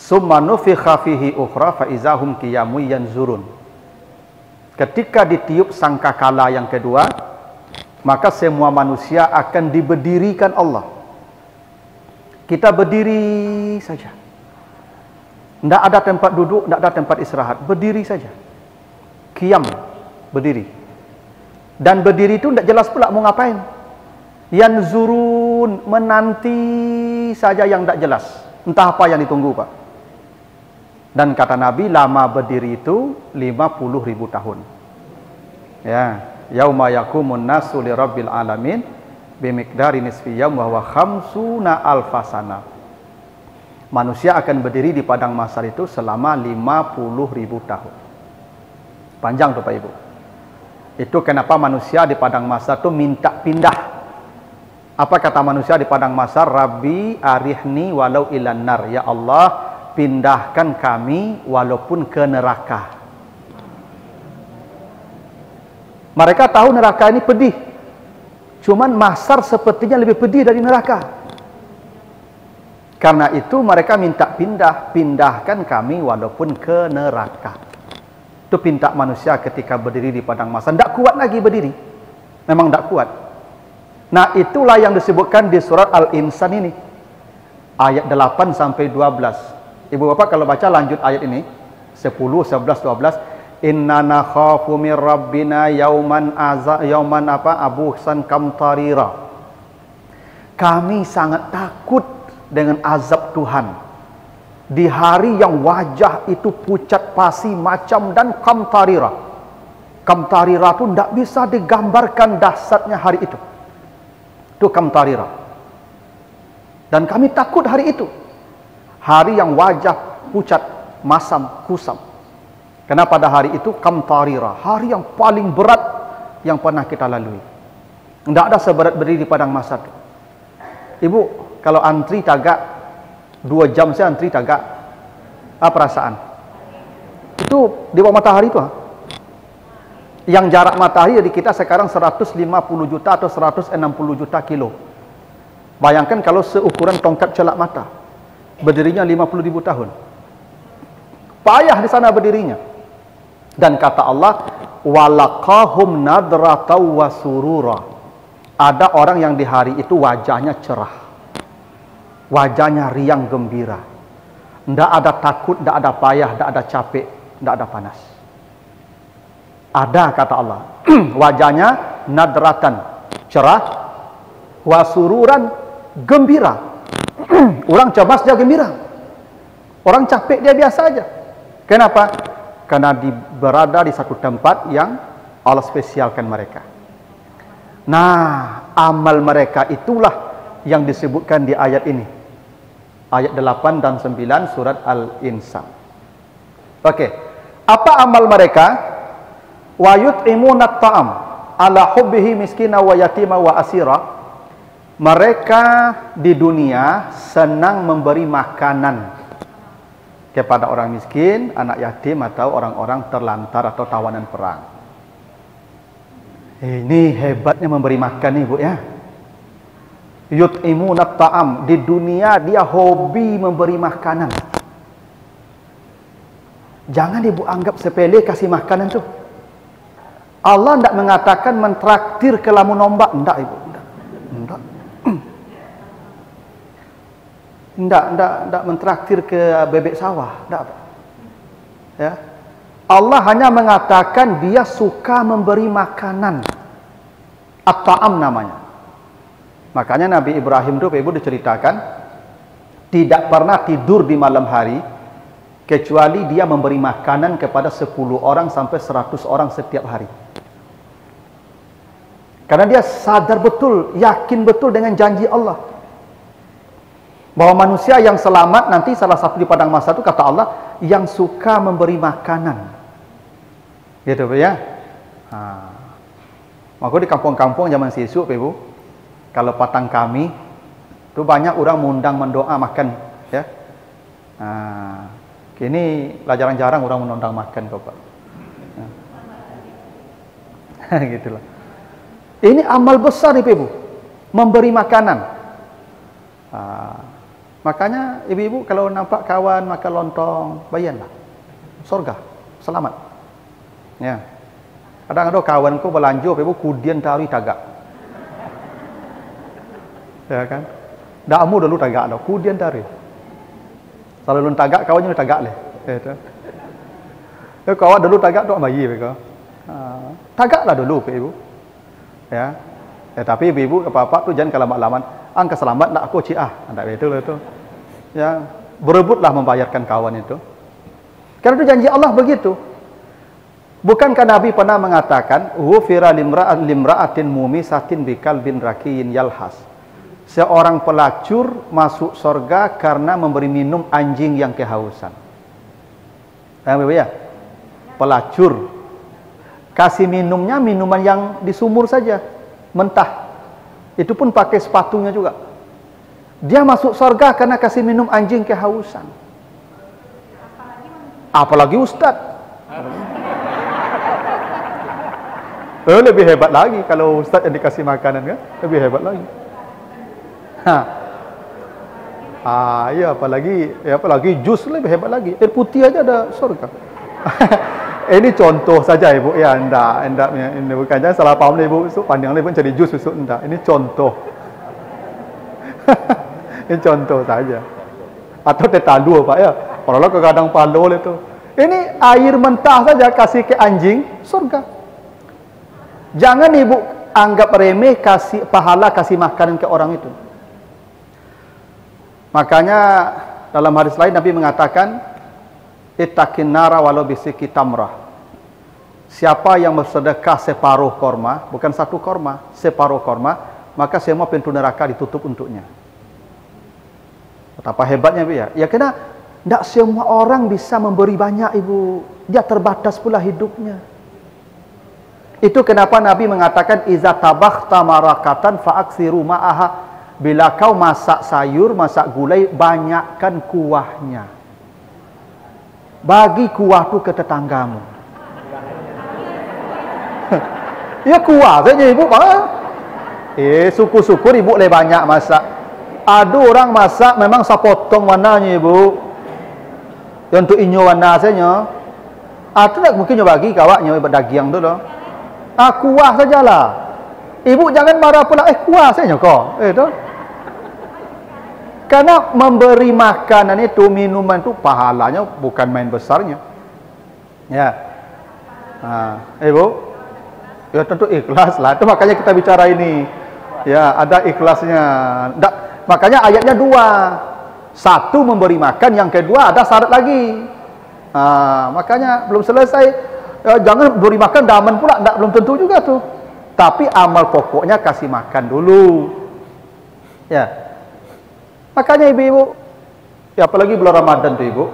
Summa nufikha fihi ukhra fa izahum qiyamun yanzurun. Ketika ditiup sangkakala yang kedua, maka semua manusia akan diberdirikan Allah. Kita berdiri saja. Tidak ada tempat duduk, tidak ada tempat istirahat. Berdiri saja. Qiyam, berdiri. Dan berdiri itu tidak jelas pula mau ngapain. Yanzurun, menanti saja yang tidak jelas. Entah apa yang ditunggu, Pak. Dan kata Nabi, lama berdiri itu 50.000 tahun. Ya, yauma yaqumun nasu li rabbil alamin bimiqdari nisfi yaum wa huwa khamsuna alfasana. Manusia akan berdiri di padang mahsyar itu selama 50.000 tahun. Panjang tuh Pak Ibu. Itu kenapa manusia di padang mahsyar itu minta pindah. Apa kata manusia di padang mahsyar? Rabbi arihni walau ilan nar. Ya Allah, pindahkan kami walaupun ke neraka. Mereka tahu neraka ini pedih. Cuman mahsyar sepertinya lebih pedih dari neraka. Karena itu mereka minta pindahkan kami walaupun ke neraka. Itu pinta manusia ketika berdiri di padang mahsyar. Tidak kuat lagi berdiri. Memang tidak kuat. Nah, itulah yang disebutkan di surat Al-Insan ini. Ayat 8 sampai 12. Ibu bapak kalau baca lanjut ayat ini 10, 11, 12. Inna nakhafu min rabbina yauman abuhsan kamtarira. Kami sangat takut dengan azab Tuhan di hari yang wajah itu pucat pasi macam dan kamtarira. Kamtarira itu tidak bisa digambarkan dahsyatnya hari itu. Itu kamtarira. Dan kami takut hari itu. Hari yang wajah pucat, masam, kusam. Karena pada hari itu kamtarira, hari yang paling berat yang pernah kita lalui. Tidak ada seberat berdiri di padang mahsyar. Ibu, kalau antri tagak 2 jam saya antri tagak, apa perasaan? Itu di bawah matahari itu. Yang jarak matahari dari kita sekarang 150 juta atau 160 juta kilo. Bayangkan kalau seukuran tongkat celak mata. Berdirinya 50.000 tahun. Payah di sana berdirinya. Dan kata Allah, walaqahum nadratau wasurura. Ada orang yang di hari itu wajahnya cerah. Wajahnya riang gembira. Tidak ada takut, tidak ada payah, tidak ada capek, tidak ada panas. Ada kata Allah. Wajahnya nadratan, cerah, wasururan, gembira. Orang cemas dia gembira. Orang capek dia biasa aja. Kenapa? Karena berada di satu tempat yang Allah spesialkan mereka. Nah, amal mereka itulah yang disebutkan di ayat ini. Ayat 8 dan 9 surat Al-Insan. Oke. Apa amal mereka? Wa yut'imuna ta'am ala hubbihi miskina wa yatima wa asira. Mereka di dunia senang memberi makanan kepada orang miskin, anak yatim atau orang-orang terlantar atau tawanan perang. Ini hebatnya memberi makan nih Bu ya. Yut'imuna ta'am, di dunia dia hobi memberi makanan. Jangan Ibu anggap sepele kasih makanan tuh. Allah tidak mengatakan mentraktir ke lamun ombak, enggak Ibu, enggak. Tidak mentraktir ke bebek sawah, tidak. Ya. Allah hanya mengatakan dia suka memberi makanan. At-ta'am namanya. Makanya Nabi Ibrahim itu Ibu diceritakan tidak pernah tidur di malam hari kecuali dia memberi makanan kepada 10 orang sampai 100 orang setiap hari. Karena dia sadar betul, yakin betul dengan janji Allah. Bahwa manusia yang selamat nanti salah satu di padang mahsyar itu kata Allah yang suka memberi makanan. Gitu ya. Maka di kampung-kampung zaman sisuk Ibu, kalau patang kami itu banyak orang mengundang mendoa makan ya. Kini jarang-jarang orang mengundang makan kok Pak. Gitulah. Ini amal besar Ibu, memberi makanan. Makanya ibu-ibu kalau nampak kawan makan lontong, bayarlah. Surga, selamat. Ya. Kadang-kadang kawanku belanja, ibu kudian tarik tagak. Ya kan? Dakmu dulu tagak dah, kudian tarik. Selalu tagak kawannya tagak leh. Gitu. Ya kawan dulu tagak dok bayi mereka. Tagaklah dulu ke ibu. Ya. Tapi ibu-ibu ke bapak tu jangan kelamat-laman. Angka selamat nak aku ciah. Tak betul itu. Ya, berebutlah membayarkan kawan itu. Karena itu janji Allah begitu. Bukankah Nabi pernah mengatakan, "Ghufira limra'atin mumisatin bikalbin rakiyin yalhas." Seorang pelacur masuk surga karena memberi minum anjing yang kehausan. Ya, pelacur kasih minumnya minuman yang di sumur saja, mentah. Itu pun pakai sepatunya juga. Dia masuk surga karena kasih minum anjing kehausan. Apalagi ustaz. Lebih hebat lagi kalau ustaz yang dikasih makanan kan, lebih hebat lagi. Ya apalagi jus lebih hebat lagi. Air putih aja ada surga. Ini contoh saja ibu ya, enggak ini bukan jangan salah paham ibu, so pandang ibu cari jus besok enggak. Ini contoh. Ini contoh saja. Atau tetalu Pak ya. Kalau ke kadang palol itu. Ini air mentah saja kasih ke anjing, surga. Jangan ibu anggap remeh kasih pahala kasih makanan ke orang itu. Makanya dalam hadis lain Nabi mengatakan, ittaqin nara walau bisiki tamrah. Siapa yang bersedekah separuh korma, bukan satu korma, separuh korma, maka semua pintu neraka ditutup untuknya. Betapa hebatnya Bu ya. Ya karena tidak semua orang bisa memberi banyak ibu. Dia terbatas pula hidupnya. Itu kenapa Nabi mengatakan iza tabakhta marakatan fa'aksiru ma'aha. Bila kau masak sayur, masak gulai, banyakkan kuahnya. Bagi kuah tu ke tetanggamu. Ya kuah saja ibu. Syukur-syukur ibu boleh banyak masak. Ada orang masak memang sapotong warnanya ibu. Yang untuk inyo warna saja. Itu nak mungkin bagi kawaknya berdaging tu loh. Kuah sajalah. Ibu jangan marah pula. Kuah saja kau. Tu. Karena memberi makanan itu, minuman itu pahalanya bukan main besarnya. Ya. Ibu. Ya tentu ikhlas lah. Itu makanya kita bicara ini. Ya, ada ikhlasnya. Makanya ayatnya dua. Satu memberi makan, yang kedua ada syarat lagi. Makanya belum selesai. Jangan beri makan daman pula, belum tentu juga tuh. Tapi amal pokoknya kasih makan dulu. Ya. Makanya ibu-ibu, ya apalagi bulan Ramadan tuh ibu.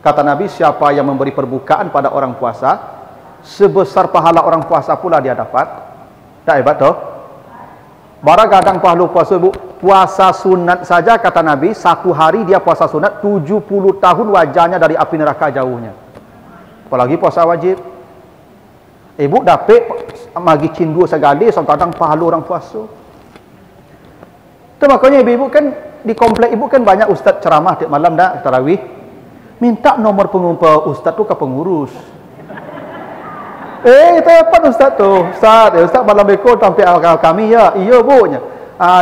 Kata Nabi, siapa yang memberi perbukaan pada orang puasa, sebesar pahala orang puasa pula dia dapat. Tak hebat toh? Barang kadang pahala puasa ibu, puasa sunat saja kata Nabi, satu hari dia puasa sunat 70 tahun wajahnya dari api neraka jauhnya. Apalagi puasa wajib. Ibu dapat magi cindu segala, kadang pahala orang puasa. Itu makanya ibu-ibu kan di komplek ibu kan banyak ustaz ceramah tiap malam dah tarawih. Minta nomor pengumpul ustaz tu ke pengurus. Itu apa ustaz tu? Ustaz malam bekor sampai kami ya. Iya bu nya.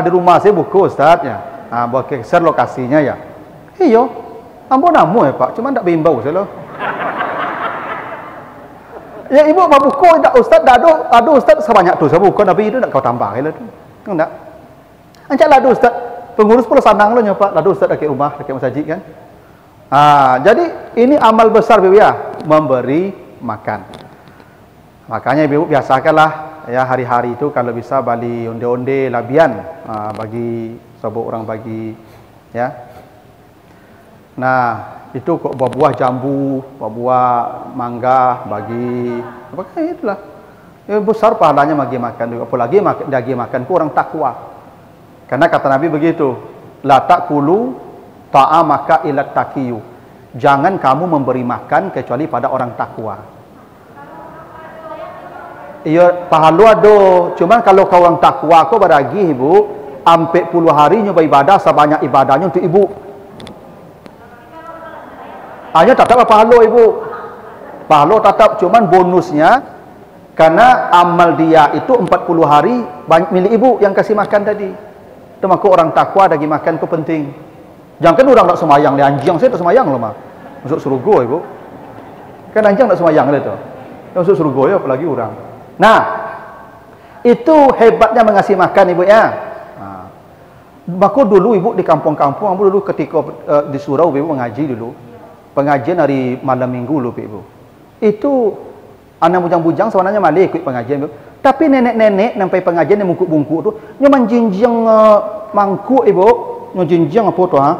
Di rumah saya buku ustaznya. Buat share lokasinya ya. Iya. Ambo namu ya Pak, cuma tak bimbau saya loh. Ya ibu mau buku tak ustaz dah ada ustaz sebanyak tu. Saya buku Nabi itu nak kau tambah lah tu. Enggak. Ancaklah ada ustaz pengurus pula sanang lo nyopak lalu ustaz dekat rumah dekat masjid kan. Jadi ini amal besar ibu ya, memberi makan. Makanya ibu biasakanlah ya hari-hari itu kalau bisa bali onde-onde labian bagi sabuk orang bagi ya. Nah, itu kok buah-buah jambu, buah-buah mangga bagi apa itulah. Ya besar pahalanya bagi makan juga. Apalagi bagi makan ku orang takwa. Karena kata Nabi begitu, la ta'kulu ta'amaka ila taqiyu. Jangan kamu memberi makan kecuali pada orang takwa. Iya, pahala ada. Cuman kalau kau orang takwa kau beragi ibu, sampai puluh hari nyoba ibadah sebanyak ibadahnya untuk ibu. Hanya tetap pahala ibu. Pahala tetap, cuman bonusnya karena amal dia itu 40 hari milik ibu yang kasih makan tadi. Itu maka orang takwa dagi makan itu penting. Jangan orang tak semayang, anjing saya tak semayang loh mah. Masuk surga ibu. Kan anjing tak semayang itu. Masuk surga ya apalagi orang. Nah, itu hebatnya mengasih makan ibu ya. Nah, maka dulu ibu di kampung-kampung, dulu ketika di surau ibu mengaji dulu. Pengajian hari malam minggu loh ibu. Itu anak bujang-bujang sebenarnya malah ikut pengajian ibu. Tapi nenek-nenek sampai pengajian yang bungkuk-bungkuk tu nyoman jinjing mangkuk ibu, nyo jinjing apa tu ha?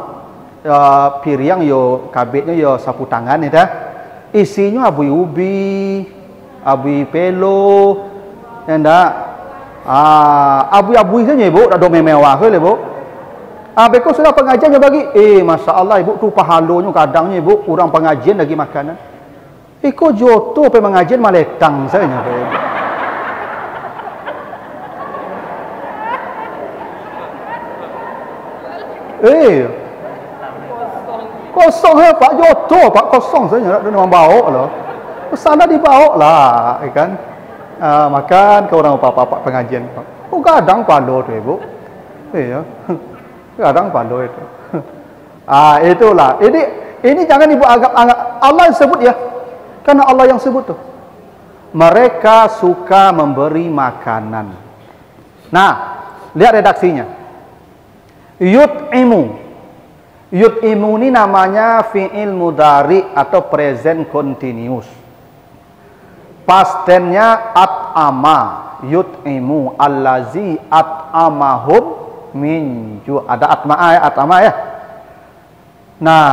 Piring yo kabetnya yo sapu tangan itu. Isinya abu ubi, abu pelo, enda abu-abu saja ibu, ada mewah ke ibu. Beko sudah pengajian bagi, masya Allah ibu tu pahalanya kadangnya ibu orang pengajian lagi makanan. Iko joto pe mengajian maletang saja ibu. Kosong Pak joto Pak kosong saja nak bawa lah. Sana dibawa lah, kan? Makan ke orang apa-apa pengajian. Oh kadang palo tu ibu. Iya. Kadang palo itu. Itulah. Ini jangan ibu anggap Allah yang sebut ya. Karena Allah yang sebut tuh. Mereka suka memberi makanan. Nah, lihat redaksinya. Yut'imu. Yut'imu ini namanya fi'il mudhari atau present continuous. Past tense-nya at'ama. Yut'imu allazi at'amahum min ju'. Ada at'ama ya. Nah,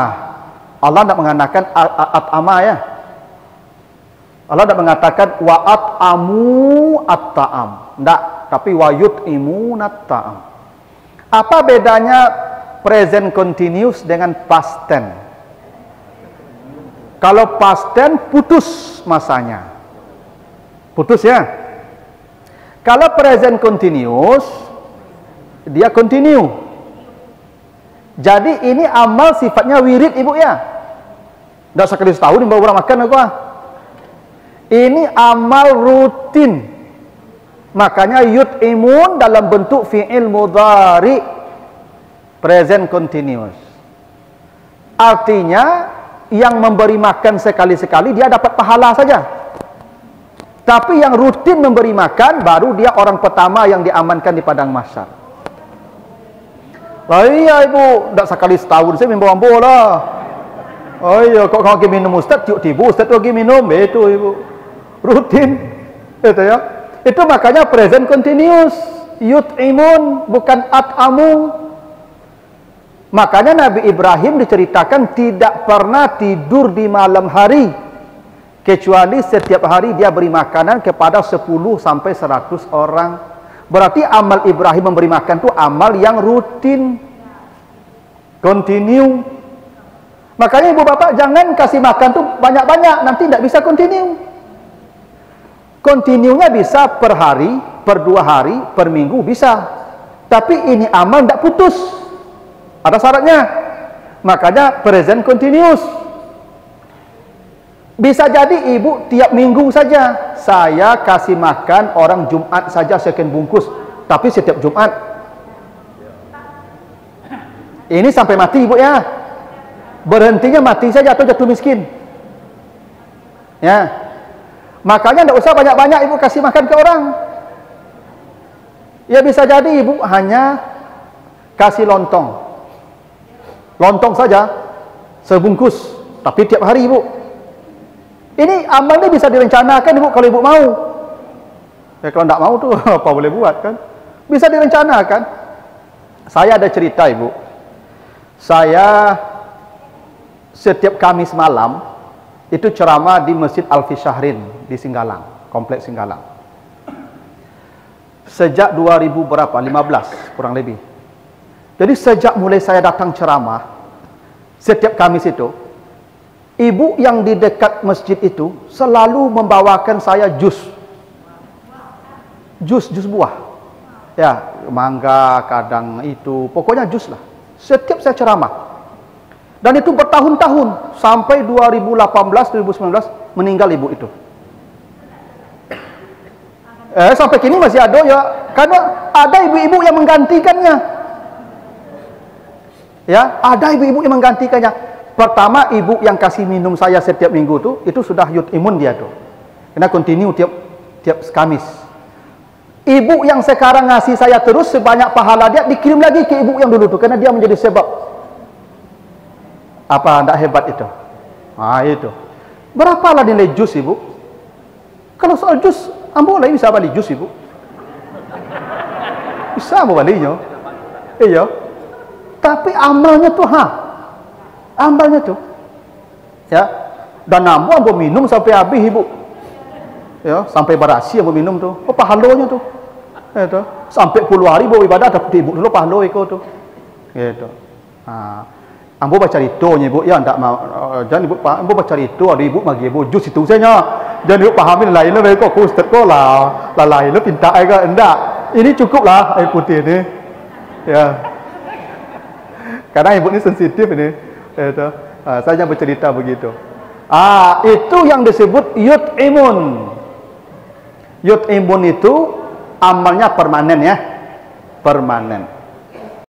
Allah tidak mengatakan at'ama ya. Allah tidak mengatakan wa at'amu at-ta'am. Tidak, tapi wa yut'imu at-ta'am. Apa bedanya present continuous dengan past tense? Kalau past tense putus masanya. Putus ya. Kalau present continuous dia continue. Jadi ini amal sifatnya wirid ibu ya. Tidak sekali setahun baru orang makan aku Ini amal rutin. Makanya yut'imun dalam bentuk fi'il mudhari present continuous. Artinya yang memberi makan sekali-sekali dia dapat pahala saja. Tapi yang rutin memberi makan baru dia orang pertama yang diamankan di padang mahsyar. Iya ibu, tidak sekali setahun saya membawa bola. Oh iya, kok kau pergi minum Ustaz, tiba-tiba Ustaz pergi minum, itu ibu. Rutin. Itu ya. Itu makanya present continuous. Yut'imun bukan at'amu. Makanya Nabi Ibrahim diceritakan tidak pernah tidur di malam hari. Kecuali setiap hari dia beri makanan kepada 10 sampai 100 orang. Berarti amal Ibrahim memberi makan itu amal yang rutin. Continue. Makanya ibu bapak jangan kasih makan tuh banyak-banyak, nanti tidak bisa continue. Continue-nya bisa per hari, per 2 hari, per minggu bisa. Tapi ini amal tidak putus. Ada syaratnya. Makanya present continuous. Bisa jadi ibu tiap minggu saja saya kasih makan orang Jumat saja sekian bungkus, tapi setiap Jumat. Ini sampai mati ibu ya. Berhentinya mati saja atau jatuh miskin. Ya. Makanya tidak usah banyak-banyak ibu kasih makan ke orang. Ya bisa jadi ibu hanya kasih lontong. Lontong saja sebungkus, tapi tiap hari ibu. Ini amal ini bisa direncanakan ibu kalau ibu mau. Ya kalau tidak mau tuh apa boleh buat kan? Bisa direncanakan. Saya ada cerita ibu. Saya setiap Kamis malam itu ceramah di Masjid Al-Fisyahrin di Singgalang, Kompleks Singgalang. Sejak 2000 berapa? 15 kurang lebih. Jadi sejak mulai saya datang ceramah setiap Kamis itu, ibu yang di dekat masjid itu selalu membawakan saya jus buah. Ya, mangga, kadang itu, pokoknya jus lah. Setiap saya ceramah. Dan itu bertahun-tahun, sampai 2018, 2019 meninggal ibu itu. Sampai kini masih ada ya, karena ada ibu-ibu yang menggantikannya. Ya, ada ibu-ibu yang menggantikannya. Pertama, ibu yang kasih minum saya setiap minggu tuh, itu sudah yut imun dia tuh. Karena continue tiap Kamis. Ibu yang sekarang ngasih saya terus sebanyak pahala dia dikirim lagi ke ibu yang dulu tuh, karena dia menjadi sebab. Apa tidak hebat itu? Ah itu. Berapalah nilai jus ibu? Kalau soal jus, ambo lah bisa beli jus ibu. Bisa ambo balinya. Iya. Tapi amalnya tuh amalnya tuh. Ya. Dan ambo minum sampai habis ibu. Ya, sampai berasi ambo minum tuh. Oh pahalanya tuh. Itu. Sampai puluh hari bawa ibadah dapat ibu dulu pahala itu tuh. Gitu. Ambo baca itu ibu ya ndak mau jangan ibu ambo baca itu ada ibu bagi ibu jus itu saja. Jangan ibu pahamin lain lah kok ustaz kok lah lain lah pinta aja enggak. Ini cukup lah air putih ini. Ya. Karena ibu ini sensitif ini. Itu. Saya bercerita begitu. Itu yang disebut yut imun. Yut imun itu amalnya permanen ya. Permanen.